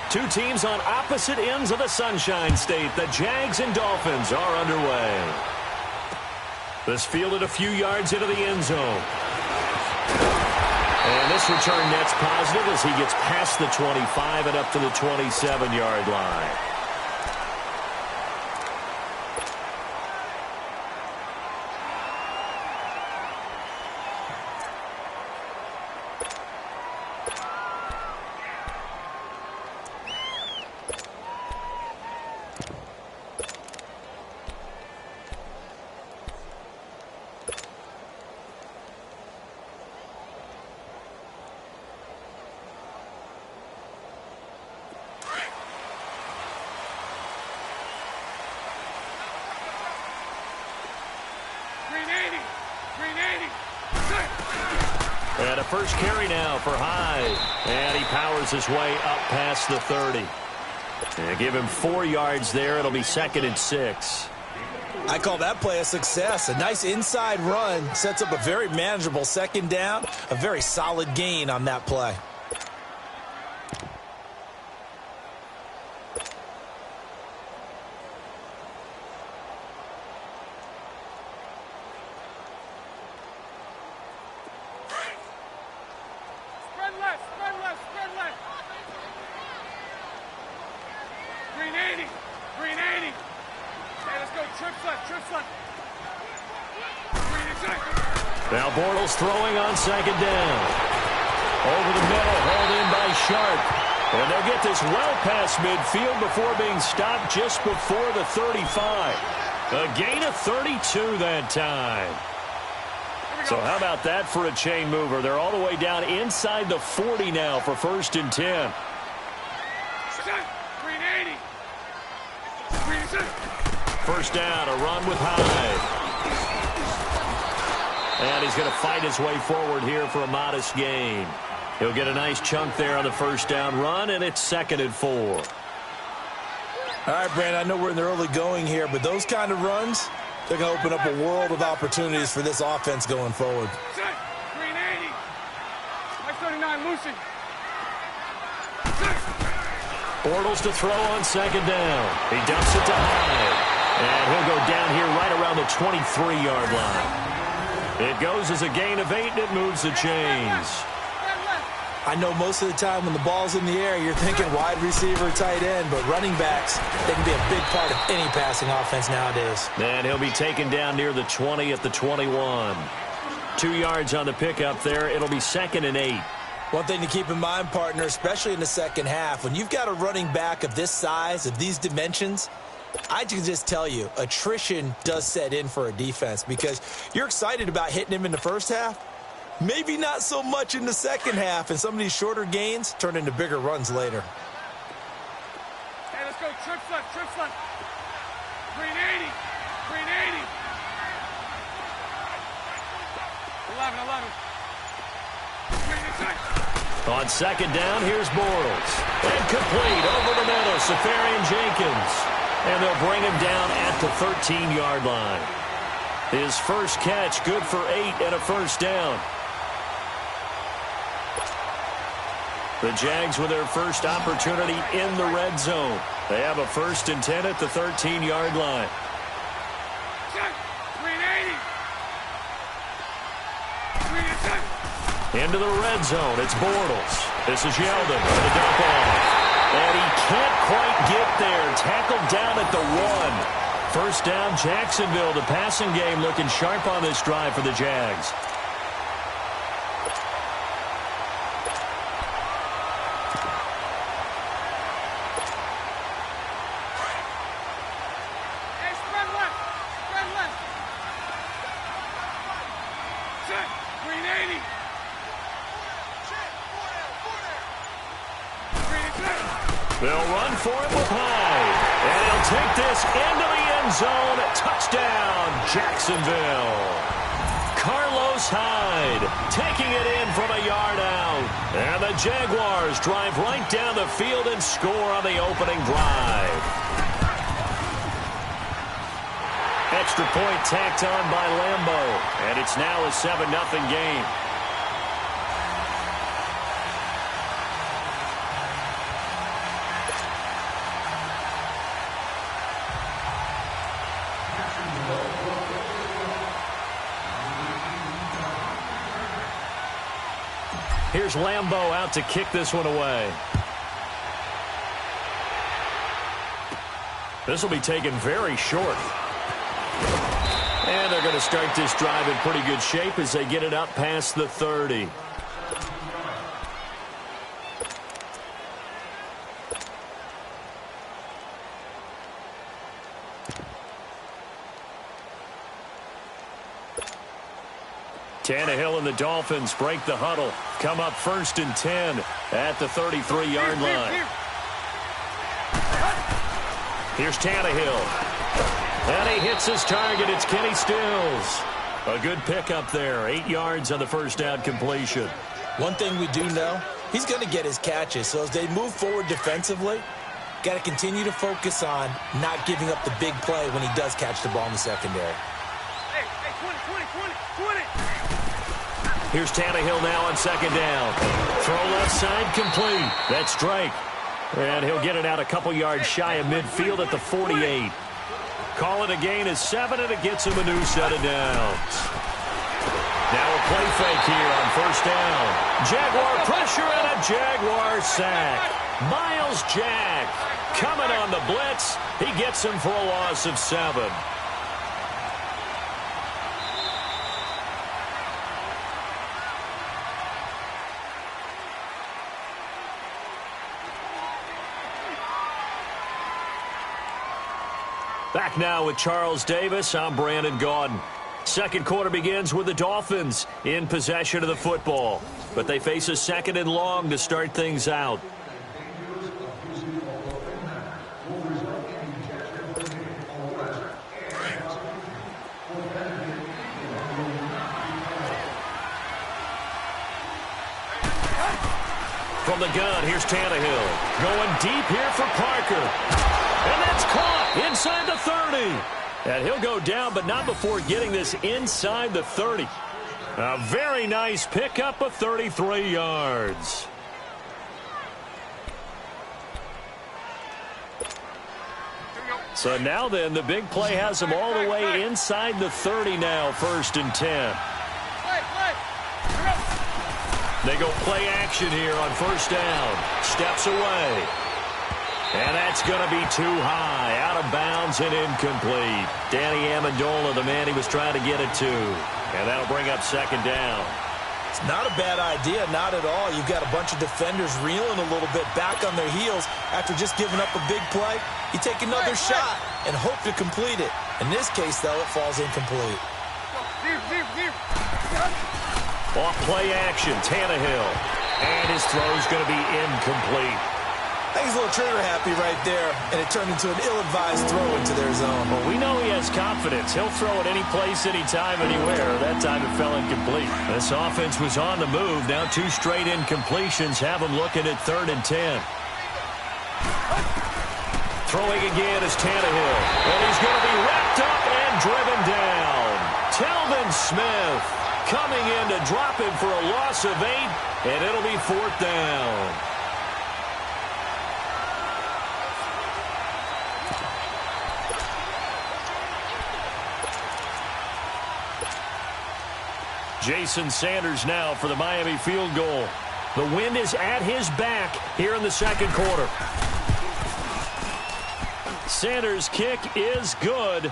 Two teams on opposite ends of the Sunshine State. The Jags and Dolphins are underway. This fielded a few yards into the end zone. And this return net's positive as he gets past the 25 and up to the 27-yard line. And a first carry now for Hyde. And he powers his way up past the 30. And give him 4 yards there. It'll be 2nd and 6. I call that play a success. A nice inside run sets up a very manageable 2nd down. A very solid gain on that play. Now Bortles throwing on 2nd down. Over the middle, hauled in by Sharp. And they'll get this well past midfield before being stopped just before the 35. A gain of 32 that time. So how about that for a chain mover? They're all the way down inside the 40 now for 1st and 10. First down, a run with Hyde. And he's going to fight his way forward here for a modest gain. He'll get a nice chunk there on the first down run, and it's 2nd and 4. All right, Brandon, I know we're in the early going here, but those kind of runs, they're going to open up a world of opportunities for this offense going forward. 380. 539, Lucy. Bortles to throw on 2nd down. He dumps it to Hyde. And he'll go down here right around the 23-yard line. It goes as a gain of 8, and it moves the chains. I know most of the time when the ball's in the air, you're thinking wide receiver, tight end, but running backs, they can be a big part of any passing offense nowadays. And he'll be taken down near the 20 at the 21. 2 yards on the pickup there. It'll be 2nd and 8. One thing to keep in mind, partner, especially in the second half, when you've got a running back of this size, of these dimensions, I can just tell you, attrition does set in for a defense because you're excited about hitting him in the first half. Maybe not so much in the second half, and some of these shorter gains turn into bigger runs later. Hey, let's go. Trips left, trips left. 380, 380. 11. On 2nd down, here's Bortles. And complete over the middle, Safarian Jenkins. And they'll bring him down at the 13-yard line. His first catch, good for 8 and a first down. The Jags with their first opportunity in the red zone. They have a 1st and 10 at the 13-yard line. 380. Into the red zone, it's Bortles. This is Yeldon for the dump off. And he can't quite get there. Tackled down at the 1. First down, Jacksonville. The passing game looking sharp on this drive for the Jags. Hey, spread left. Spread left. Check. 380. They'll run for it with Hyde. And he'll take this into the end zone. Touchdown, Jacksonville. Carlos Hyde taking it in from a yard out. And the Jaguars drive right down the field and score on the opening drive. Extra point tacked on by Lambeau. And it's now a 7-0 game. Here's Lambeau out to kick this one away. This will be taken very short. And they're going to start this drive in pretty good shape as they get it up past the 30. Tannehill and the Dolphins break the huddle. Come up 1st and 10 at the 33-yard line. Here's Tannehill. And he hits his target. It's Kenny Stills. A good pickup there. 8 yards on the first down completion. One thing we do know, he's going to get his catches. So as they move forward defensively, got to continue to focus on not giving up the big play when he does catch the ball in the secondary. Hey, 20. Here's Tannehill now on 2nd down. Throw left side complete. That's Drake. And he'll get it out a couple yards shy of midfield at the 48. Call it a gain of 7, and it gets him a new set of downs. Now a play fake here on 1st down. Jaguar pressure and a Jaguar sack. Miles Jack coming on the blitz. He gets him for a loss of 7. Back now with Charles Davis. I'm Brandon Gaudin. Second quarter begins with the Dolphins in possession of the football. But they face a 2nd and long to start things out. From the gun, here's Tannehill. Going deep here for Parker. And that's caught inside the 30. And he'll go down, but not before getting this inside the 30. A very nice pickup of 33 yards. So now then, the big play has them all the way inside the 30 now, 1st and 10. They go play action here on 1st down. Steps away. And that's going to be too high. Out of bounds and incomplete. Danny Amendola, the man he was trying to get it to. And that'll bring up 2nd down. It's not a bad idea, not at all. You've got a bunch of defenders reeling a little bit back on their heels after just giving up a big play. You take another shot and hope to complete it. In this case, though, it falls incomplete. Off play action, Tannehill. And his throw's going to be incomplete. I think he's a little trigger happy right there, and it turned into an ill-advised throw into their zone. Well, we know he has confidence. He'll throw it any place, anytime, anywhere. That time it fell incomplete. This offense was on the move. Now 2 straight incompletions have them looking at 3rd and 10. Throwing again is Tannehill. And he's going to be wrapped up and driven down. Telvin Smith coming in to drop him for a loss of 8, and it'll be 4th down. Jason Sanders now for the Miami field goal. The wind is at his back here in the 2nd quarter. Sanders' kick is good.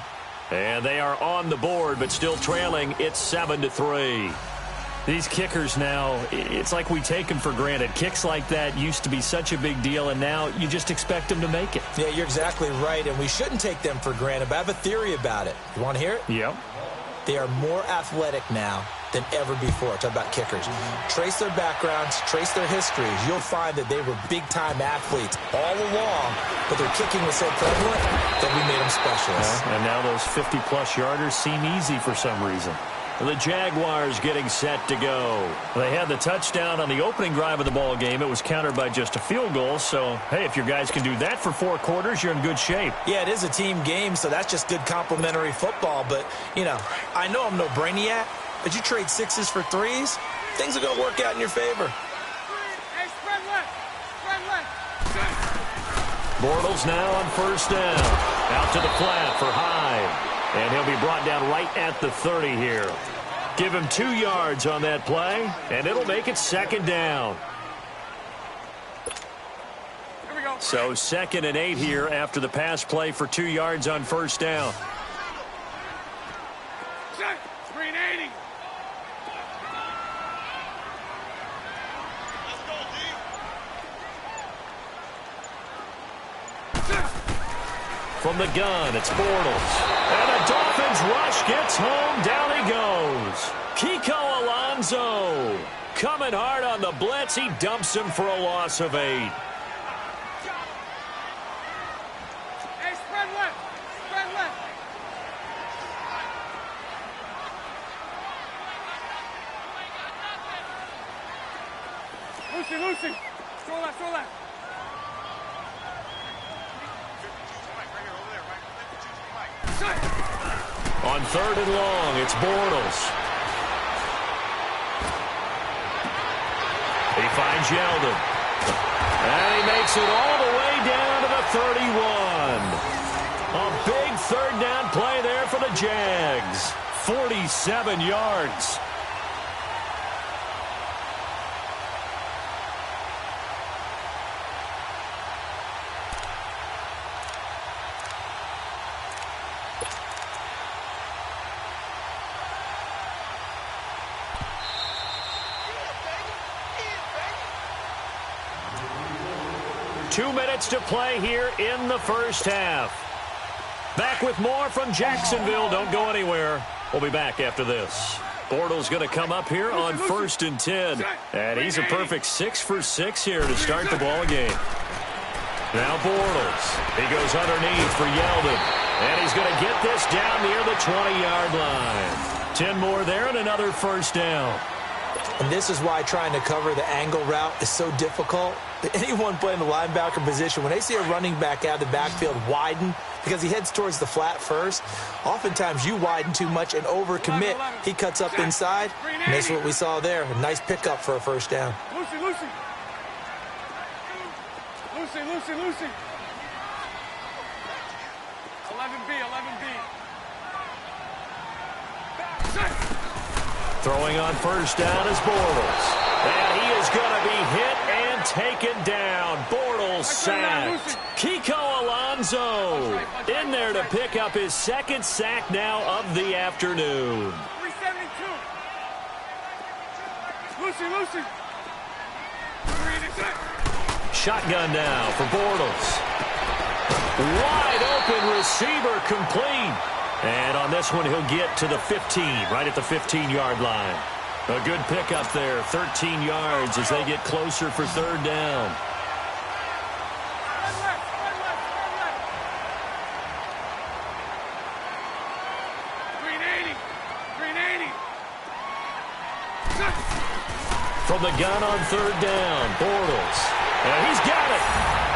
And they are on the board, but still trailing. It's 7-3. These kickers now, it's like we take them for granted. Kicks like that used to be such a big deal, and now you just expect them to make it. Yeah, you're exactly right, and we shouldn't take them for granted, but I have a theory about it. You want to hear it? Yep. They are more athletic now than ever before. Talk about kickers. Trace their backgrounds, trace their histories. You'll find that they were big-time athletes all along, but their kicking was so prevalent that we made them specialists. And now those 50-plus yarders seem easy for some reason. The Jaguars getting set to go. They had the touchdown on the opening drive of the ball game. It was countered by just a field goal. So, hey, if your guys can do that for 4 quarters, you're in good shape. Yeah, it is a team game, so that's just good complimentary football. But, you know, I know I'm no brainiac, but you trade 6s for 3s, things are going to work out in your favor. Hey, spread left. Spread left. Bortles now on 1st down. Out to the flat for Hyde. And he'll be brought down right at the 30 here. Give him 2 yards on that play, and it'll make it second down. Here we go. So 2nd and 8 here after the pass play for 2 yards on first down. Set. Screen 80. From the gun, it's Bortles. And a Dolphins rush gets home. Down he goes. Kiko Alonso coming hard on the blitz. He dumps him for a loss of 8. Hey, spread left. Spread left. Lucy. Throw left, throw left. On 3rd and long, it's Bortles. He finds Yeldon. And he makes it all the way down to the 31. A big 3rd down play there for the Jags. 47 yards. Two minutes to play here in the first half. Back with more from Jacksonville. Don't go anywhere. We'll be back after this. Bortles going to come up here on 1st and 10. And he's a perfect 6 for 6 here to start the ball game. Now Bortles. He goes underneath for Yeldon. And he's going to get this down near the 20-yard line. 10 more there and another first down. And this is why trying to cover the angle route is so difficult. Anyone playing the linebacker position, when they see a running back out of the backfield widen, because he heads towards the flat first, oftentimes you widen too much and overcommit. He cuts up inside, and that's what we saw there. A nice pickup for a first down. Lucy. 11B. Throwing on first down is Bortles. And he is going to be hit and taken down. Bortles sacked. Kiko Alonso in there to pick up his 2nd sack now of the afternoon. 372. Lucy. Shotgun now for Bortles. Wide open receiver complete. And on this one, he'll get to the 15, right at the 15-yard line. A good pickup there, 13 yards as they get closer for 3rd down. From the gun on 3rd down, Bortles. And he's got it.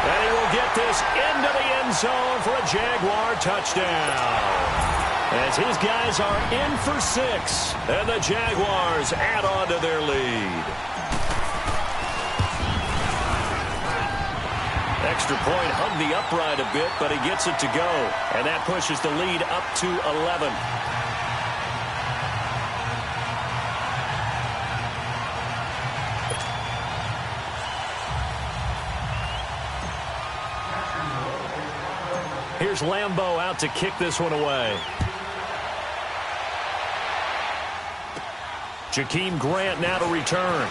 And he will get this into the end zone for a Jaguar touchdown. As his guys are in for 6, and the Jaguars add on to their lead. Extra point hugged the upright a bit, but he gets it to go. And that pushes the lead up to 11. Here's Lambeau out to kick this one away. Jakeem Grant now to return.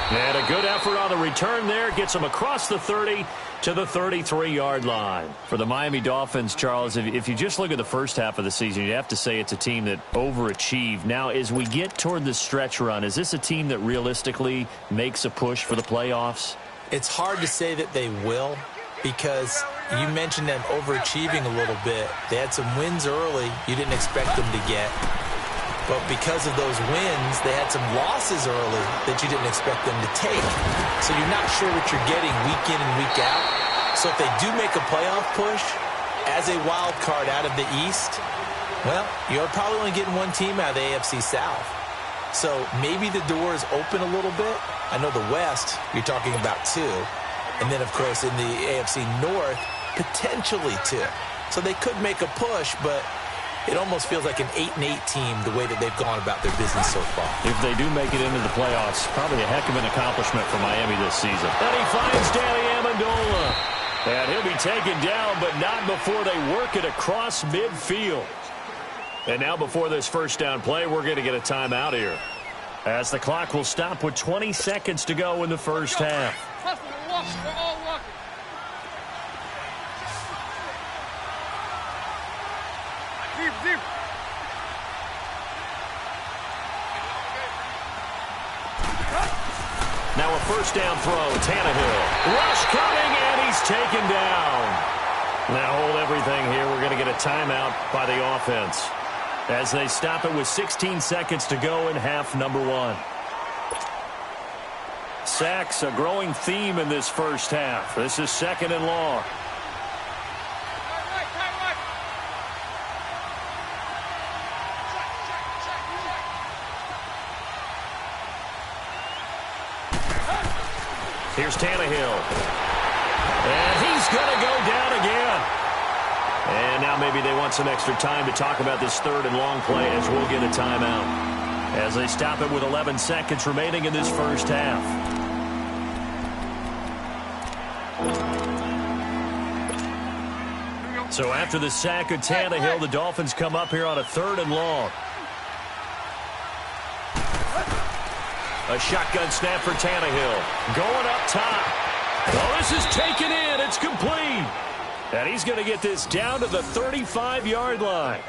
And a good effort on the return there. Gets him across the 30 to the 33-yard line. For the Miami Dolphins, Charles, if you just look at the first half of the season, you'd have to say it's a team that overachieved. Now, as we get toward the stretch run, is this a team that realistically makes a push for the playoffs? It's hard to say that they will, because you mentioned them overachieving a little bit. They had some wins early you didn't expect them to get. But because of those wins, they had some losses early that you didn't expect them to take. So you're not sure what you're getting week in and week out. So if they do make a playoff push as a wild card out of the East, well, you're probably only getting one team out of the AFC South. So maybe the door is open a little bit. I know the West, you're talking about 2. And then, of course, in the AFC North, potentially 2. So they could make a push, but it almost feels like an 8-8 team the way that they've gone about their business so far. If they do make it into the playoffs, probably a heck of an accomplishment for Miami this season. And he finds Danny Amendola. And he'll be taken down, but not before they work it across midfield. And now before this first down play, we're going to get a timeout here, as the clock will stop with 20 seconds to go in the first half. We're all walking. Deep. Now a first down throw, Tannehill. Rush coming, and he's taken down. Now hold everything here. We're going to get a timeout by the offense, as they stop it with 16 seconds to go in half number one. Sacks, a growing theme in this first half. This is second and long. Here's Tannehill. And he's going to go down again. And now maybe they want some extra time to talk about this third and long play, as we'll get a timeout, as they stop it with 11 seconds remaining in this first half. So after the sack of Tannehill, the Dolphins come up here on a third and long. A shotgun snap for Tannehill. Going up top. Oh, this is taken in. It's complete. And he's going to get this down to the 35-yard line.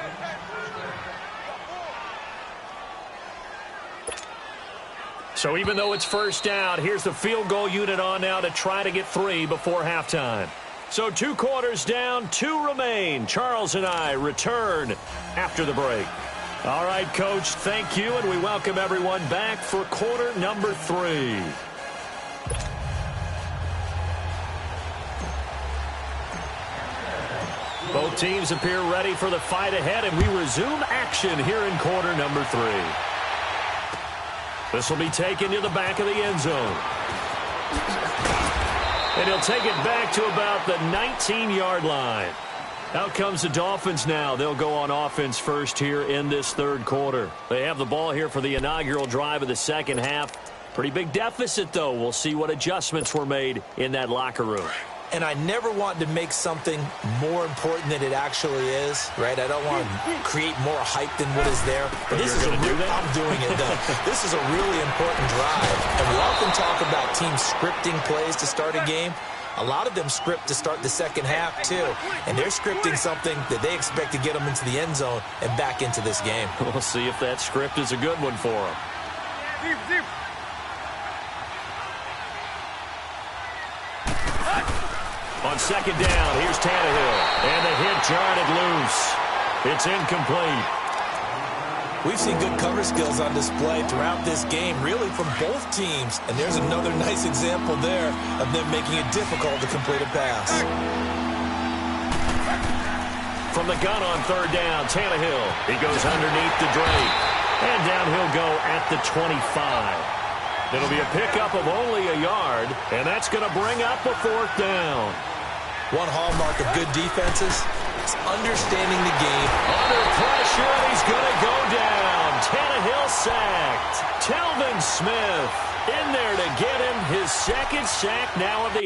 So even though it's first down, here's the field goal unit on now to try to get 3 before halftime. So 2 quarters down, 2 remain. Charles and I return after the break. All right, Coach, thank you, and we welcome everyone back for quarter number 3. Both teams appear ready for the fight ahead, and we resume action here in quarter number 3. This will be taken to the back of the end zone. And he'll take it back to about the 19-yard line. Out comes the Dolphins now. They'll go on offense first here in this third quarter. They have the ball here for the inaugural drive of the second half. Pretty big deficit, though. We'll see what adjustments were made in that locker room. And I never want to make something more important than it actually is, right? I don't want to create more hype than what is there. But this is I'm doing it, though. This is a really important drive. And we often talk about teams scripting plays to start a game. A lot of them script to start the second half, too. And they're scripting something that they expect to get them into the end zone and back into this game. We'll see if that script is a good one for them. Deep. On second down, here's Tannehill. And the hit jarred it loose. It's incomplete. We've seen good cover skills on display throughout this game, really from both teams. And there's another nice example there of them making it difficult to complete a pass. From the gun on third down, Tannehill. He goes underneath to Drake. And down he'll go at the 25. It'll be a pickup of only a yard, and that's going to bring up a fourth down. One hallmark of good defenses is understanding the game. Under pressure, and he's going to go down. Tannehill sacked. Telvin Smith in there to get him his second sack now of the